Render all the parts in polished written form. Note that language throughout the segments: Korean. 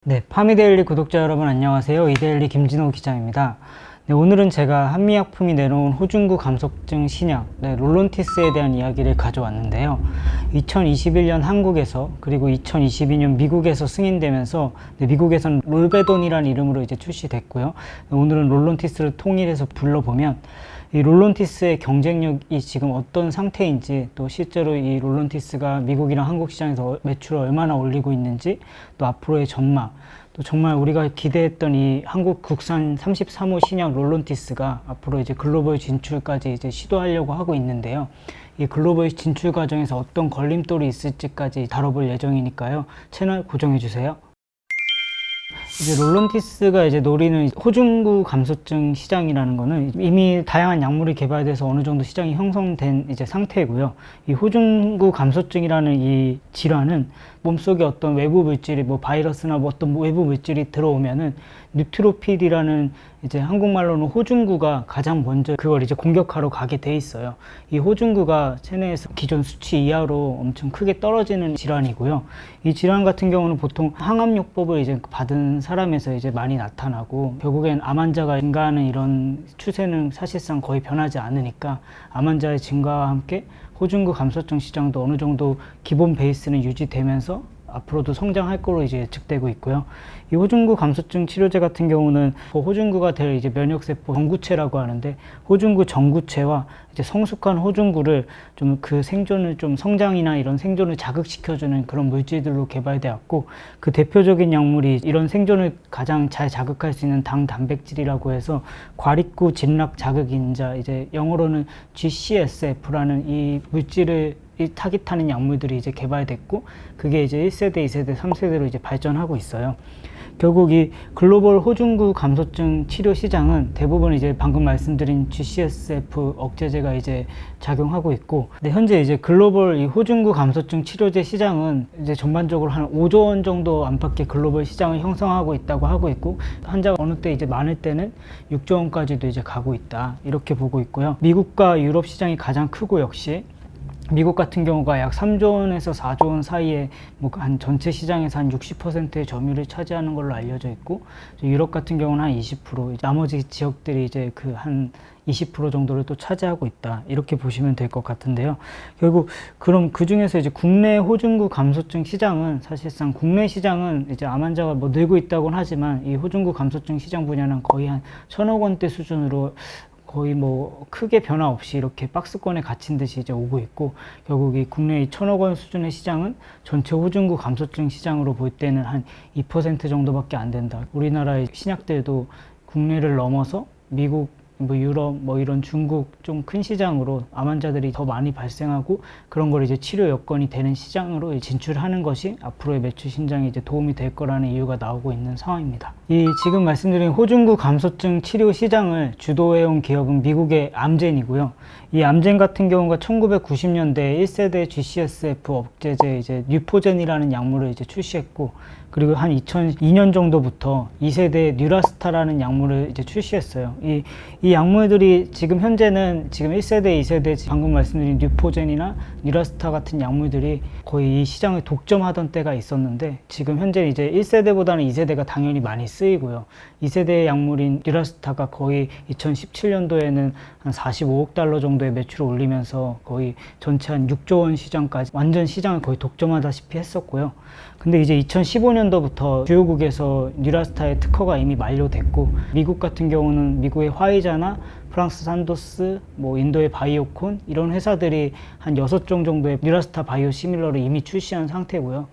네, 파미데일리 구독자 여러분 안녕하세요. 이데일리 김진호 기자입니다. 네, 오늘은 제가 한미약품이 내놓은 호중구 감속증 신약 롤론티스에 대한 이야기를 가져왔는데요. 2021년 한국에서 그리고 2022년 미국에서 승인되면서 미국에서는 롤베돈이라는 이름으로 이제 출시됐고요. 오늘은 롤론티스를 통일해서 불러보면 이 롤론티스의 경쟁력이 지금 어떤 상태인지, 또 실제로 이 롤론티스가 미국이랑 한국 시장에서 매출을 얼마나 올리고 있는지, 또 앞으로의 전망, 또 정말 우리가 기대했던 이 한국 국산 33호 신약 롤론티스가 앞으로 이제 글로벌 진출까지 이제 시도하려고 하고 있는데요. 이 글로벌 진출 과정에서 어떤 걸림돌이 있을지까지 다뤄볼 예정이니까요. 채널 고정해 주세요. 이제 롤론티스가 이제 노리는 호중구 감소증 시장이라는 거는 이미 다양한 약물이 개발돼서 어느 정도 시장이 형성된 이제 상태고요. 이 호중구 감소증이라는 이 질환은 몸속에 어떤 외부 물질이 바이러스나 어떤 외부 물질이 들어오면은 뉴트로필이라는 이제 한국말로는 호중구가 가장 먼저 그걸 이제 공격하러 가게 돼 있어요. 이 호중구가 체내에서 기존 수치 이하로 엄청 크게 떨어지는 질환이고요. 이 질환 같은 경우는 보통 항암요법을 이제 받은 사람에서 이제 많이 나타나고, 결국엔 암 환자가 증가하는 이런 추세는 사실상 거의 변하지 않으니까 암 환자의 증가와 함께 호중구 감소증 시장도 어느 정도 기본 베이스는 유지되면서 앞으로도 성장할 거로 이제 예측되고 있고요. 이 호중구 감소증 치료제 같은 경우는 호중구가 될 이제 면역세포 정구체라고 하는데, 호중구 정구체와 이제 성숙한 호중구를 좀 그 생존을 좀 성장이나 이런 생존을 자극시켜주는 그런 물질들로 개발되었고, 그 대표적인 약물이 이런 생존을 가장 잘 자극할 수 있는 당 단백질이라고 해서 과립구 진락 자극인자, 이제 영어로는 GCSF라는 이 물질을 타깃하는 약물들이 이제 개발됐고, 그게 이제 1세대, 2세대, 3세대로 이제 발전하고 있어요. 결국 이 글로벌 호중구 감소증 치료 시장은 대부분 이제 방금 말씀드린 GCSF 억제제가 이제 작용하고 있고, 근데 현재 이제 글로벌 이 호중구 감소증 치료제 시장은 이제 전반적으로 한 5조 원 정도 안팎의 글로벌 시장을 형성하고 있다고 하고 있고, 환자가 어느 때 이제 많을 때는 6조 원까지도 이제 가고 있다, 이렇게 보고 있고요. 미국과 유럽 시장이 가장 크고, 역시 미국 같은 경우가 약 3조 원에서 4조 원 사이에 한 전체 시장에서 한 60%의 점유율을 차지하는 걸로 알려져 있고, 유럽 같은 경우는 한 20%, 나머지 지역들이 이제 그 한 20% 정도를 또 차지하고 있다, 이렇게 보시면 될 것 같은데요. 결국 그럼 그 중에서 이제 국내 호중구 감소증 시장은 사실상 국내 시장은 이제 암 환자가 늘고 있다고는 하지만, 이 호중구 감소증 시장 분야는 거의 한 1,000억 원대 수준으로 거의 크게 변화 없이 이렇게 박스권에 갇힌 듯이 이제 오고 있고, 결국 이 국내 1,000억 원 수준의 시장은 전체 호중구 감소증 시장으로 볼 때는 한 2% 정도밖에 안 된다. 우리나라의 신약들도 국내를 넘어서 미국, 유럽, 이런 중국 좀 큰 시장으로 암 환자들이 더 많이 발생하고, 그런 걸 이제 치료 여건이 되는 시장으로 진출하는 것이 앞으로의 매출 신장에 이제 도움이 될 거라는 이유가 나오고 있는 상황입니다. 이 지금 말씀드린 호중구 감소증 치료 시장을 주도해온 기업은 미국의 암젠이고요. 이 암젠 같은 경우가 1990년대에 1세대 GCSF 억제제 이제 뉴포젠이라는 약물을 이제 출시했고, 그리고 한 2002년 정도부터 2세대 뉴라스타라는 약물을 이제 출시했어요. 이 약물들이 지금 현재는 지금 1세대, 2세대, 방금 말씀드린 뉴포젠이나 뉴라스타 같은 약물들이 거의 이 시장을 독점하던 때가 있었는데, 지금 현재 이제 1세대보다는 2세대가 당연히 많이 쓰이고요. 2세대 약물인 뉴라스타가 거의 2017년도에는 한 45억 달러 정도의 매출을 올리면서 거의 전체 한 6조 원 시장까지 완전 시장을 거의 독점하다시피 했었고요. 근데 이제 2015년도부터 주요국에서 뉴라스타의 특허가 이미 만료됐고, 미국 같은 경우는 미국의 화이자나 프랑스 산도스, 인도의 바이오콘, 이런 회사들이 한 6종 정도의 뉴라스타 바이오 시밀러를 이미 출시한 상태고요.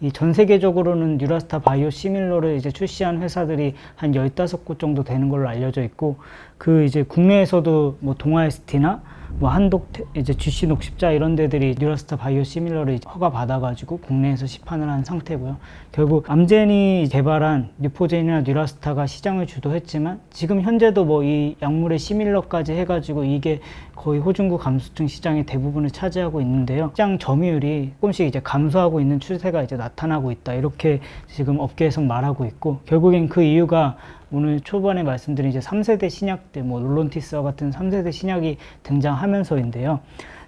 이 전 세계적으로는 뉴라스타 바이오 시밀러를 이제 출시한 회사들이 한 15곳 정도 되는 걸로 알려져 있고, 그 이제 국내에서도 동아에스티나 한독, 이제 GC 녹십자 이런 데들이 뉴라스타 바이오 시밀러를 허가 받아가지고 국내에서 시판을 한 상태고요. 결국 암젠이 개발한 뉴포젠이나 뉴라스타가 시장을 주도했지만, 지금 현재도 이 약물의 시밀러까지 해가지고 이게 거의 호중구 감소증 시장의 대부분을 차지하고 있는데요. 시장 점유율이 조금씩 이제 감소하고 있는 추세가 이제 나타나고 있다, 이렇게 지금 업계에서 말하고 있고, 결국엔 그 이유가 오늘 초반에 말씀드린 이제 3세대 신약들, 롤론티스와 같은 3세대 신약이 등장하면서인데요.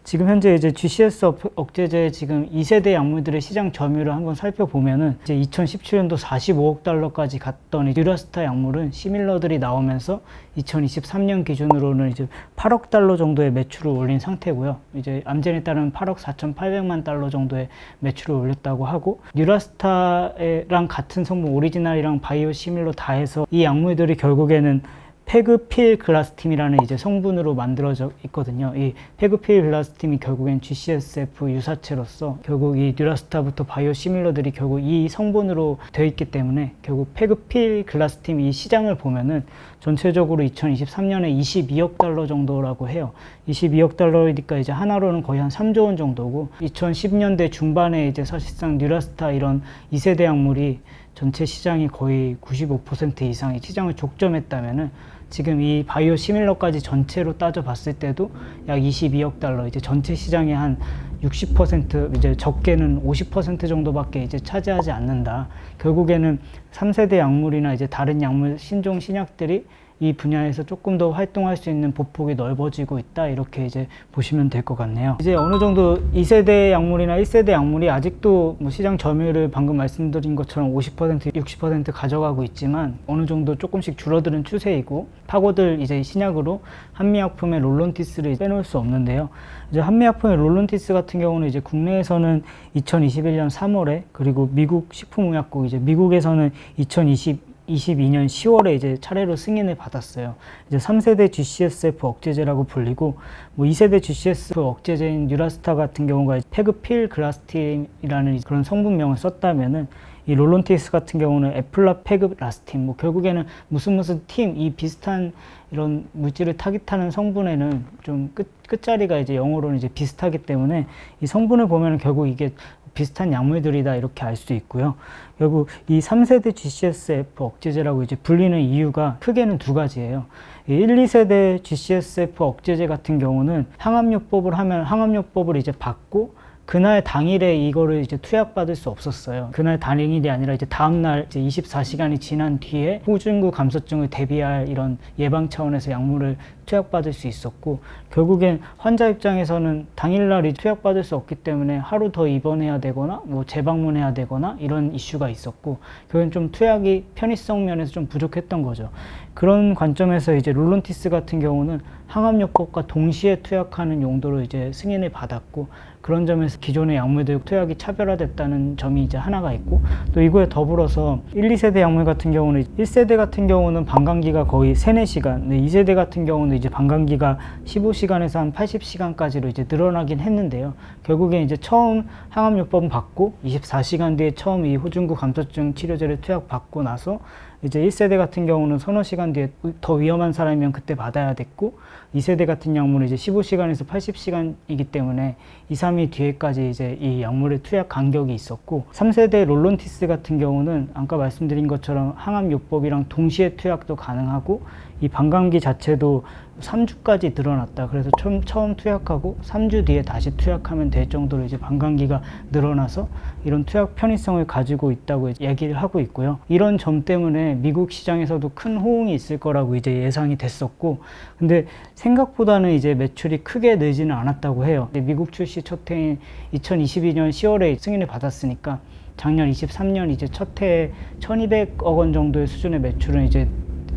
지금 현재 이제 GCS 억제제 지금 2세대 약물들의 시장 점유율을 한번 살펴보면은 이제 2017년도 45억 달러까지 갔던 뉴라스타 약물은 시밀러들이 나오면서 2023년 기준으로는 이제 8억 달러 정도의 매출을 올린 상태고요. 이제 암젠에 따른 8억 4,800만 달러 정도의 매출을 올렸다고 하고, 뉴라스타랑 같은 성분 오리지널이랑 바이오 시밀러 다 해서 이 약물들이 결국에는 페그필글라스틴이라는 이제 성분으로 만들어져 있거든요. 이 페그필글라스틴이 결국엔 GCSF 유사체로서 결국 이 뉴라스타부터 바이오 시밀러들이 결국 이 성분으로 되어 있기 때문에 결국 페그필글라스틴 이 시장을 보면은 전체적으로 2023년에 22억 달러 정도라고 해요. 22억 달러이니까 이제 하나로는 거의 한 3조 원 정도고, 2010년대 중반에 이제 사실상 뉴라스타 이런 2세대 약물이 전체 시장이 거의 95% 이상의 시장을 족점했다면은 지금 이 바이오 시밀러까지 전체로 따져봤을 때도 약 22억 달러, 이제 전체 시장의 한 60%, 이제 적게는 50% 정도밖에 이제 차지하지 않는다. 결국에는 3세대 약물이나 이제 다른 약물 신종 신약들이 이 분야에서 조금 더 활동할 수 있는 보폭이 넓어지고 있다, 이렇게 이제 보시면 될 것 같네요. 이제 어느 정도 2세대 약물이나 1세대 약물이 아직도 뭐 시장 점유율을 방금 말씀드린 것처럼 50%, 60% 가져가고 있지만 어느 정도 조금씩 줄어드는 추세이고, 파고들 이제 신약으로 한미약품의 롤론티스를 빼놓을 수 없는데요. 이제 한미약품의 롤론티스 같은 경우는 이제 국내에서는 2021년 3월에, 그리고 미국 식품의약국, 이제 미국에서는 2022년 10월에 이제 차례로 승인을 받았어요. 이제 3세대 GCSF 억제제라고 불리고, 뭐 2세대 GCSF 억제제인 뉴라스타 같은 경우가 페그필글라스틴이라는 그런 성분명을 썼다면은, 이 롤론티스 같은 경우는 에플라페그라스틴, 뭐 결국에는 무슨 팀, 이 비슷한 이런 물질을 타깃하는 성분에는 좀 끝자리가 이제 영어로는 이제 비슷하기 때문에 이 성분을 보면 결국 이게 비슷한 약물들이다, 이렇게 알 수 있고요. 결국 이 3세대 GCSF 억제제라고 이제 불리는 이유가 크게는 두 가지예요. 1, 2세대 GCSF 억제제 같은 경우는 항암요법을 하면 항암요법을 이제 받고 그날 당일에 이거를 이제 투약받을 수 없었어요. 그날 당일이 아니라 이제 다음날 이제 24시간이 지난 뒤에 호중구 감소증을 대비할 이런 예방 차원에서 약물을 투약받을 수 있었고, 결국엔 환자 입장에서는 당일날이 투약받을 수 없기 때문에 하루 더 입원해야 되거나 뭐 재방문해야 되거나 이런 이슈가 있었고, 결국엔 좀 투약이 편의성 면에서 좀 부족했던 거죠. 그런 관점에서 이제 롤론티스 같은 경우는 항암요법과 동시에 투약하는 용도로 이제 승인을 받았고, 그런 점에서 기존의 약물들 투약이 차별화됐다는 점이 이제 하나가 있고, 또 이거에 더불어서 1, 2세대 약물 같은 경우는 1세대 같은 경우는 방광기가 거의 3, 4시간, 2세대 같은 경우는 이제 방광기가 15시간에서 한 80시간까지로 이제 늘어나긴 했는데요. 결국에 이제 처음 항암요법은 받고 24시간 뒤에 처음 이 호중구 감소증 치료제를 투약받고 나서 이제 1세대 같은 경우는 서너 시간 뒤에 더 위험한 사람이면 그때 받아야 됐고, 2세대 같은 약물은 이제 15시간에서 80시간이기 때문에 2, 3일 뒤에까지 이제 이 약물의 투약 간격이 있었고, 3세대 롤론티스 같은 경우는 아까 말씀드린 것처럼 항암요법이랑 동시에 투약도 가능하고, 이 방광기 자체도 3주까지 늘어났다. 그래서 처음 투약하고 3주 뒤에 다시 투약하면 될 정도로 이제 방광기가 늘어나서 이런 투약 편의성을 가지고 있다고 얘기를 하고 있고요. 이런 점 때문에 미국 시장에서도 큰 호응이 있을 거라고 이제 예상이 됐었고, 근데 생각보다는 이제 매출이 크게 늘지는 않았다고 해요. 미국 출시 첫 해인 2022년 10월에 승인을 받았으니까 작년 23년 이제 첫 해에 1200억 원 정도의 수준의 매출은 이제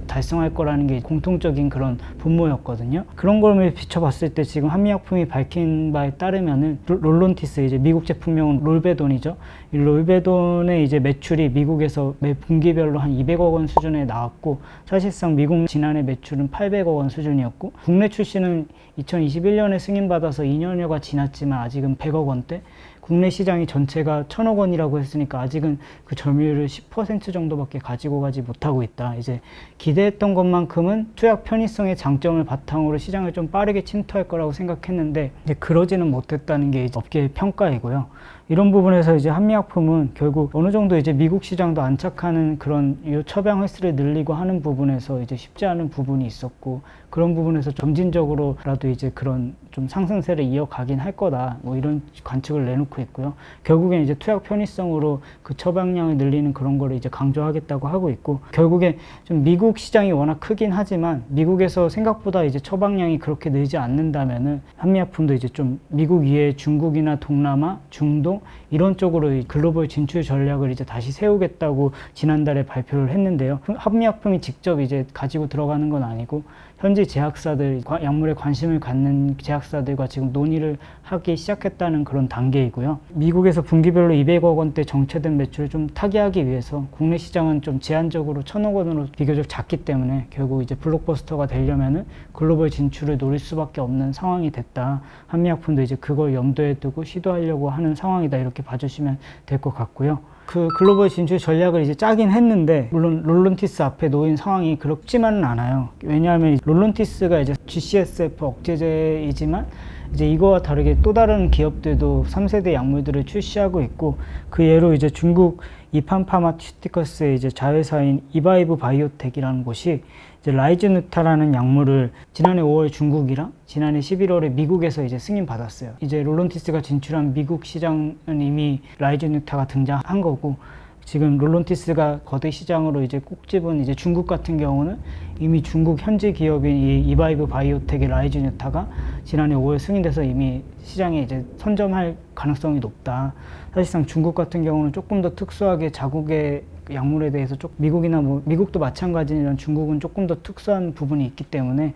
달성할 거라는 게 공통적인 그런 분모였거든요. 그런 걸 비춰봤을 때 지금 한미약품이 밝힌 바에 따르면은 롤론티스, 이제 미국 제품명은 롤베돈이죠. 이 롤베돈의 이제 매출이 미국에서 매 분기별로 한 200억 원 수준에 나왔고, 사실상 미국 지난해 매출은 800억 원 수준이었고, 국내 출시는 2021년에 승인받아서 2년여가 지났지만 아직은 100억 원대, 국내 시장이 전체가 1000억 원이라고 했으니까 아직은 그 점유율을 10% 정도밖에 가지고 가지 못하고 있다. 이제 기대했던 것만큼은 투약 편의성의 장점을 바탕으로 시장을 좀 빠르게 침투할 거라고 생각했는데 이제 그러지는 못했다는 게 이제 업계의 평가이고요. 이런 부분에서 이제 한미약품은 결국 어느 정도 이제 미국 시장도 안착하는 그런 처방 횟수를 늘리고 하는 부분에서 이제 쉽지 않은 부분이 있었고, 그런 부분에서 점진적으로라도 이제 그런 좀 상승세를 이어가긴 할 거다, 뭐 이런 관측을 내놓고 않고 있고요. 결국엔 이제 투약 편의성으로 그 처방량을 늘리는 그런 거를 이제 강조하겠다고 하고 있고, 결국에 좀 미국 시장이 워낙 크긴 하지만 미국에서 생각보다 이제 처방량이 그렇게 늘지 않는다면은 한미약품도 이제 좀 미국 이외에 중국이나 동남아, 중동 이런 쪽으로 이 글로벌 진출 전략을 이제 다시 세우겠다고 지난달에 발표를 했는데요. 한미약품이 직접 이제 가지고 들어가는 건 아니고 현지 제약사들, 약물에 관심을 갖는 제약사들과 지금 논의를 하기 시작했다는 그런 단계이고요. 미국에서 분기별로 200억 원대 정체된 매출을 좀 타개하기 위해서 국내 시장은 좀 제한적으로 1,000억 원으로 비교적 작기 때문에 결국 이제 블록버스터가 되려면은 글로벌 진출을 노릴 수밖에 없는 상황이 됐다. 한미약품도 이제 그걸 염두에 두고 시도하려고 하는 상황이다. 이렇게 봐주시면 될 것 같고요. 그 글로벌 진출 전략을 이제 짜긴 했는데, 물론 롤론티스 앞에 놓인 상황이 그렇지만은 않아요. 왜냐하면 롤론티스가 이제 GCSF 억제제이지만 이제 이거와 다르게 또 다른 기업들도 3세대 약물들을 출시하고 있고, 그 예로 이제 중국 이판 파마튜티커스의 이제 자회사인 이바이브 바이오텍이라는 곳이 이제 라이즈누타라는 약물을 지난해 5월 중국이랑 지난해 11월에 미국에서 이제 승인받았어요. 이제 롤론티스가 진출한 미국 시장은 이미 라이즈누타가 등장한 거고, 지금 롤론티스가 거대 시장으로 이제 꼭 집은 이제 중국 같은 경우는 이미 중국 현지 기업인 이 이바이브 바이오텍의 라이즈누타가 지난해 5월 승인돼서 이미 시장에 이제 선점할 가능성이 높다. 사실상 중국 같은 경우는 조금 더 특수하게 자국의 약물에 대해서 미국이나 뭐 미국도 마찬가지지만 중국은 조금 더 특수한 부분이 있기 때문에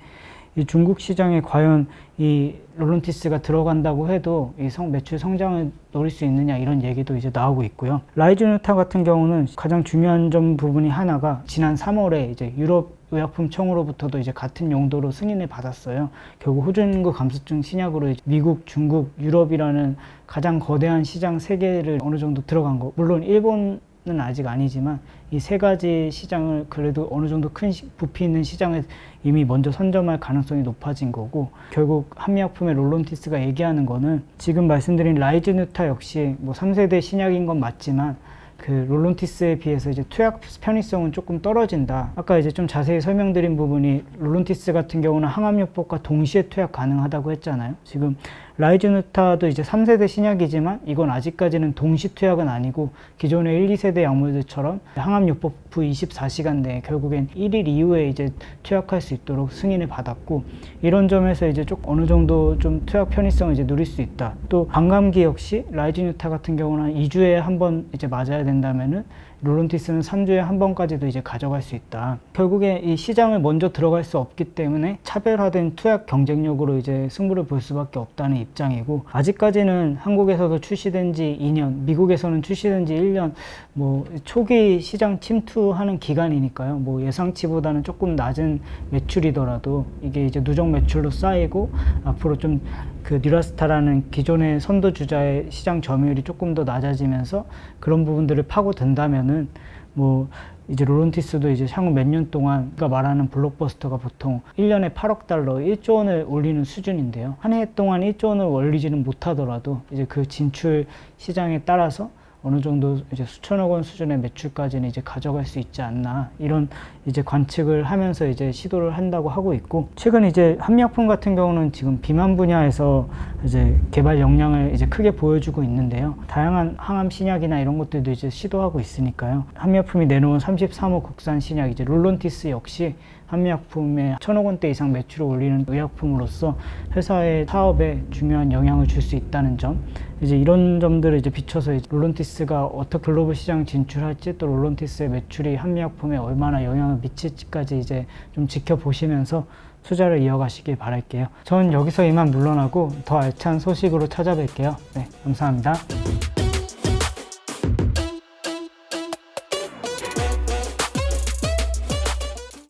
이 중국 시장에 과연 이 롤론티스가 들어간다고 해도 이 매출 성장을 노릴 수 있느냐, 이런 얘기도 이제 나오고 있고요. 라이즈누타 같은 경우는 가장 중요한 부분이 하나가 지난 3월에 이제 유럽 의약품청으로부터도 이제 같은 용도로 승인을 받았어요. 결국 호중구 감소증 신약으로 미국, 중국, 유럽이라는 가장 거대한 시장 세 개를 어느 정도 들어간 거. 물론 일본은 아직 아니지만 이 세 가지 시장을 그래도 어느 정도 큰 부피 있는 시장을 이미 먼저 선점할 가능성이 높아진 거고, 결국 한미약품의 롤론티스가 얘기하는 거는 지금 말씀드린 라이즈누타 역시 뭐 3세대 신약인 건 맞지만 그 롤론티스에 비해서 이제 투약 편의성은 조금 떨어진다. 아까 이제 좀 자세히 설명드린 부분이 롤론티스 같은 경우는 항암요법과 동시에 투약 가능하다고 했잖아요. 지금 라이즈누타도 이제 3세대 신약이지만 이건 아직까지는 동시 투약은 아니고 기존의 1, 2세대 약물들처럼 항암요법 후 24시간 내에 결국엔 1일 이후에 이제 투약할 수 있도록 승인을 받았고, 이런 점에서 이제 좀 어느 정도 좀 투약 편의성을 이제 누릴 수 있다. 또 방감기 역시 라이즈누타 같은 경우는 2주에 한 번 이제 맞아야 된다면은 롤론티스는 3주에 한 번까지도 이제 가져갈 수 있다. 결국에 이 시장을 먼저 들어갈 수 없기 때문에 차별화된 투약 경쟁력으로 이제 승부를 볼 수밖에 없다는 입장이고, 아직까지는 한국에서도 출시된 지 2년, 미국에서는 출시된 지 1년, 뭐 초기 시장 침투하는 기간이니까요. 뭐 예상치보다는 조금 낮은 매출이더라도 이게 이제 누적 매출로 쌓이고 앞으로 좀 그 뉴라스타라는 기존의 선도주자의 시장 점유율이 조금 더 낮아지면서 그런 부분들을 파고든다면은 뭐 이제 롤론티스도 이제 향후 몇 년 동안 가 말하는 블록버스터가 보통 1년에 8억 달러, 1조 원을 올리는 수준인데요. 한 해 동안 1조 원을 올리지는 못하더라도 이제 그 진출 시장에 따라서 어느 정도 이제 수천억 원 수준의 매출까지는 이제 가져갈 수 있지 않나, 이런 이제 관측을 하면서 이제 시도를 한다고 하고 있고, 최근 이제 한미약품 같은 경우는 지금 비만 분야에서 이제 개발 역량을 이제 크게 보여주고 있는데요. 다양한 항암 신약이나 이런 것들도 이제 시도하고 있으니까요. 한미약품이 내놓은 33호 국산 신약 이제 롤론티스 역시 한미약품에 1,000억 원대 이상 매출을 올리는 의약품으로서 회사의 사업에 중요한 영향을 줄 수 있다는 점, 이제 이런 점들을 이제 비춰서 이제 롤론티스가 어떻게 글로벌 시장 진출할지, 또 롤론티스의 매출이 한미약품에 얼마나 영향을 미칠지까지 이제 좀 지켜보시면서 투자를 이어가시길 바랄게요. 전 여기서 이만 물러나고 더 알찬 소식으로 찾아뵐게요. 네, 감사합니다.